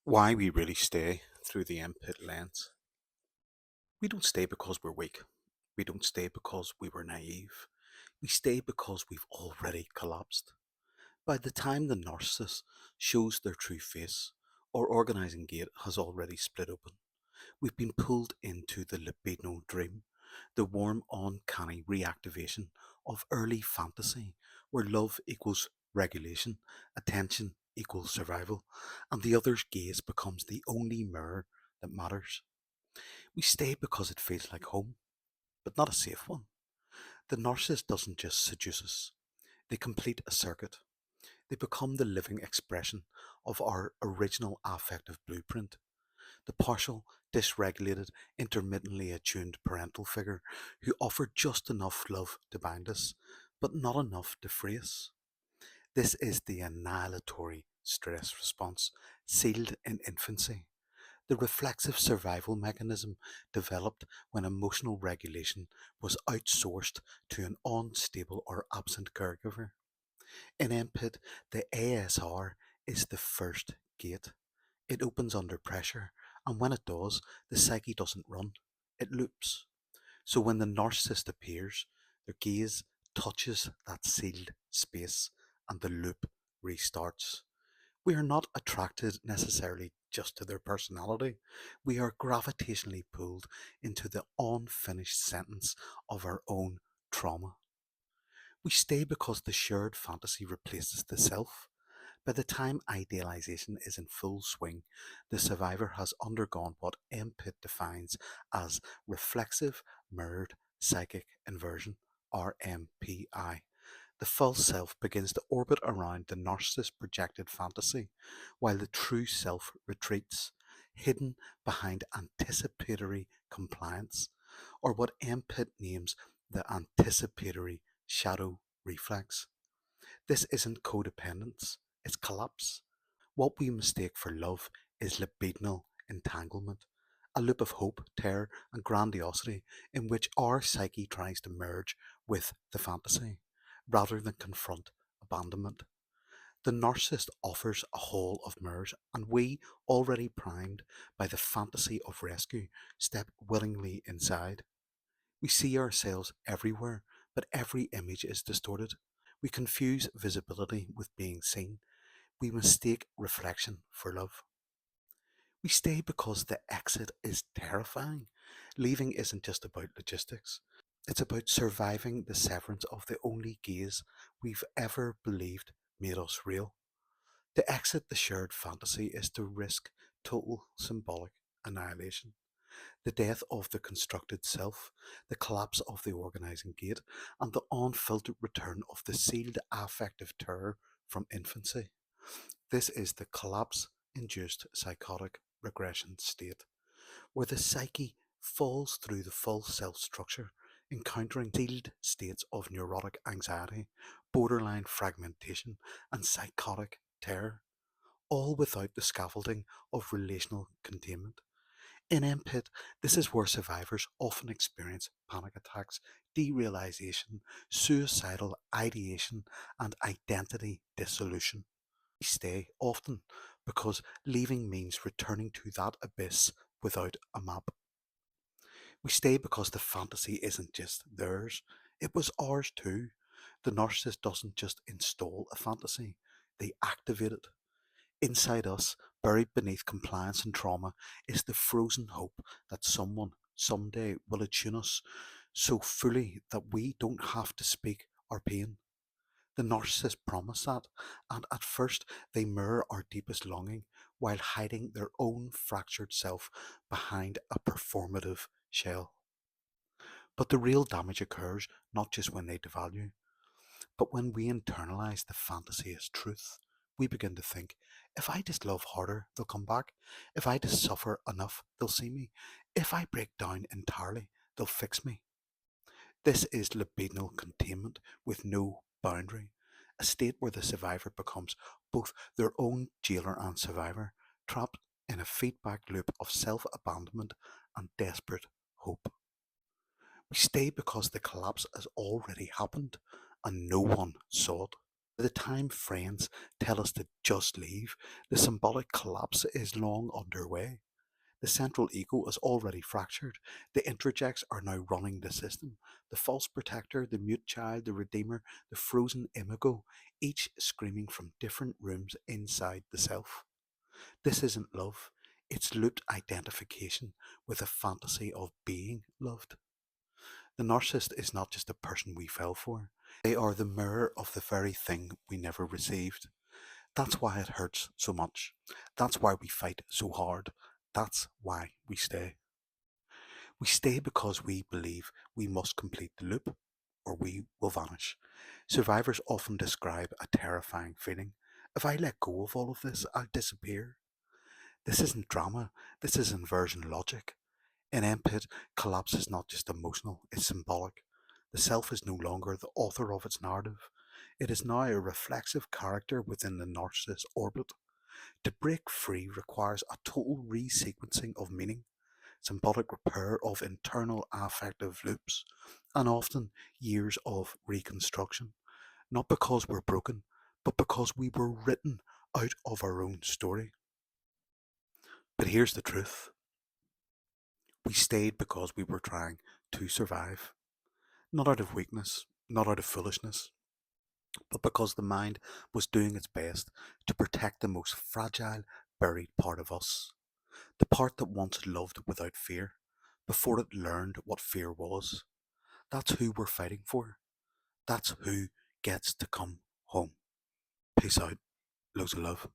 Why we really stay through the MPIT lens. We don't stay because we're weak. We don't stay because we were naive. We stay because we've already collapsed. By the time the narcissist shows their true face, our organizing gate has already split open. We've been pulled into the libido dream, the warm, uncanny reactivation of early fantasy, where love equals regulation, attention equals survival, and the other's gaze becomes the only mirror that matters. We stay because it feels like home, but not a safe one. The narcissist doesn't just seduce us, they complete a circuit. They become the living expression of our original affective blueprint, the partial, dysregulated, intermittently attuned parental figure who offered just enough love to bind us, but not enough to free us. This is the annihilatory stress response, sealed in infancy, the reflexive survival mechanism developed when emotional regulation was outsourced to an unstable or absent caregiver. In MPIT, the ASR is the first gate. It opens under pressure, and when it does, the psyche doesn't run, it loops. So when the narcissist appears, their gaze touches that sealed space and the loop restarts. We are not attracted necessarily just to their personality. We are gravitationally pulled into the unfinished sentence of our own trauma. We stay because the shared fantasy replaces the self. By the time idealization is in full swing, the survivor has undergone what MPIT defines as reflexive mirrored psychic inversion, or MPI. The false self begins to orbit around the narcissist's projected fantasy, while the true self retreats, hidden behind anticipatory compliance, or what MPIT names the anticipatory shadow reflex. This isn't codependence, it's collapse. What we mistake for love is libidinal entanglement, a loop of hope, terror, and grandiosity in which our psyche tries to merge with the fantasy, rather than confront abandonment. The narcissist offers a hall of mirrors, and we, already primed by the fantasy of rescue, step willingly inside. We see ourselves everywhere, but every image is distorted. We confuse visibility with being seen. We mistake reflection for love. We stay because the exit is terrifying. Leaving isn't just about logistics. It's about surviving the severance of the only gaze we've ever believed made us real. To exit the shared fantasy is to risk total symbolic annihilation. The death of the constructed self, the collapse of the organizing gate, and the unfiltered return of the sealed affective terror from infancy. This is the collapse-induced psychotic regression state, where the psyche falls through the false self-structure, encountering sealed states of neurotic anxiety, borderline fragmentation, and psychotic terror, all without the scaffolding of relational containment. In MPIT, this is where survivors often experience panic attacks, derealization, suicidal ideation, and identity dissolution. We stay often because leaving means returning to that abyss without a map. We stay because the fantasy isn't just theirs, it was ours too. The narcissist doesn't just install a fantasy, they activate it. Inside us, buried beneath compliance and trauma, is the frozen hope that someone someday will attune us so fully that we don't have to speak our pain. The narcissists promise that, and at first they mirror our deepest longing while hiding their own fractured self behind a performative shell. But the real damage occurs not just when they devalue, but when we internalize the fantasy as truth. We begin to think, if I just love harder, they'll come back. If I just suffer enough, they'll see me. If I break down entirely, they'll fix me. This is libidinal containment with no boundary, a state where the survivor becomes both their own jailer and survivor, trapped in a feedback loop of self-abandonment and desperate hope. We stay because the collapse has already happened and no one saw it. By the time friends tell us to just leave, the symbolic collapse is long underway. The central ego is already fractured. The introjects are now running the system. The false protector, the mute child, the redeemer, the frozen imago, each screaming from different rooms inside the self. This isn't love, it's looped identification with a fantasy of being loved. The narcissist is not just a person we fell for, they are the mirror of the very thing we never received. That's why it hurts so much. That's why we fight so hard. That's why we stay. We stay because we believe we must complete the loop or we will vanish. Survivors often describe a terrifying feeling. If I let go of all of this, I'll disappear. This isn't drama, this is inversion logic. In MPIT, collapse is not just emotional, it's symbolic. The self is no longer the author of its narrative. It is now a reflexive character within the narcissist's orbit. To break free requires a total resequencing of meaning, symbolic repair of internal affective loops, and often years of reconstruction. Not because we're broken, but because we were written out of our own story. But here's the truth: we stayed because we were trying to survive, not out of weakness, not out of foolishness, but because the mind was doing its best to protect the most fragile, buried part of us. The part that once loved without fear, before it learned what fear was. That's who we're fighting for. That's who gets to come home. Peace out. Loads of love.